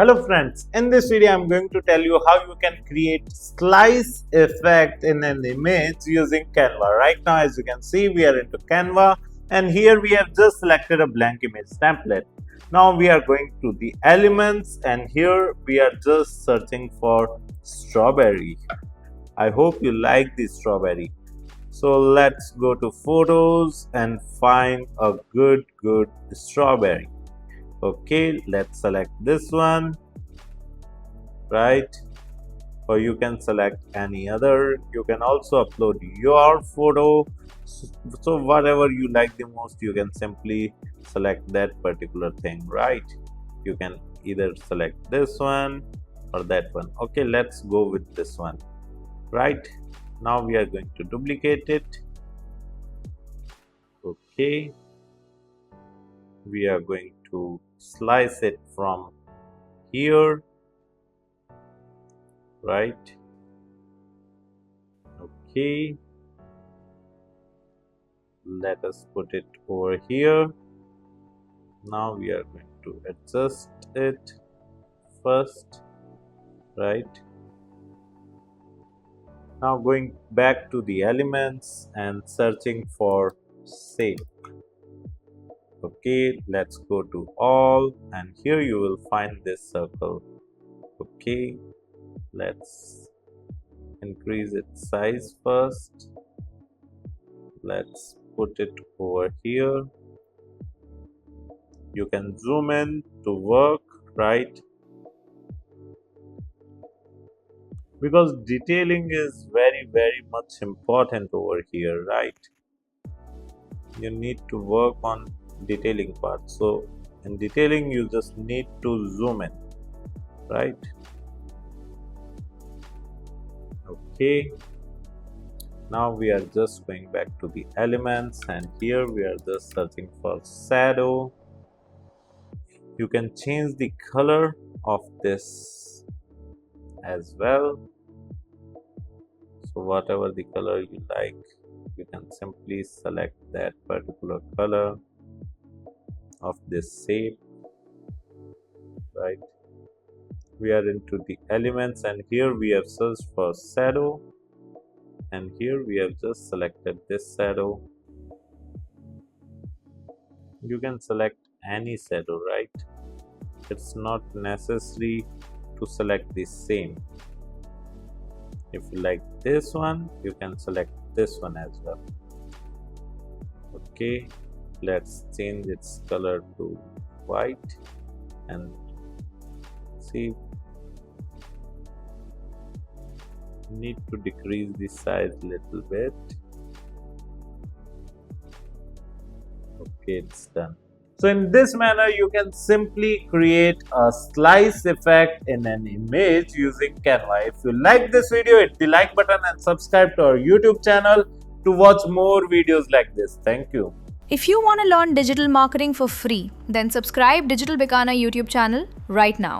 Hello friends, in this video I'm going to tell you how you can create slice effect in an image using Canva. Right now, as you can see, we are into Canva and here we have just selected a blank image template. Now we are going to the elements and here we are just searching for strawberry. I hope you like the strawberry. So let's go to photos and find a good strawberry. Okay, let's select this one, right? Or you can select any other. You can also upload your photo. So whatever you like the most, you can simply select that particular thing, right? You can either select this one or that one. Okay, let's go with this one, right? Now we are going to duplicate it. Okay, we are going to slice it from here, right? Okay, let us put it over here. Now we are going to adjust it first, right? Now going back to the elements and searching for shape. Okay, let's go to all and here you will find this circle. Okay, let's increase its size first. Let's put it over here. You can zoom in to work, right? Because detailing is very much important over here, right? You need to work on detailing part. So in detailing you just need to zoom in, right? Okay, now we are just going back to the elements and here we are just searching for shadow. You can change the color of this as well. So whatever the color you like, you can simply select that particular color of this shape, right? We are into the elements and here we have searched for shadow and here we have just selected this shadow. You can select any shadow, right? It's not necessary to select the same. If you like this one, you can select this one as well. Okay, let's change its color to white and see, need to decrease the size a little bit. Okay, it's done. So in this manner you can simply create a slice effect in an image using Canva. If you like this video, hit the like button and subscribe to our YouTube channel to watch more videos like this. Thank you. If you want to learn digital marketing for free, then subscribe Digital Bikana YouTube channel right now.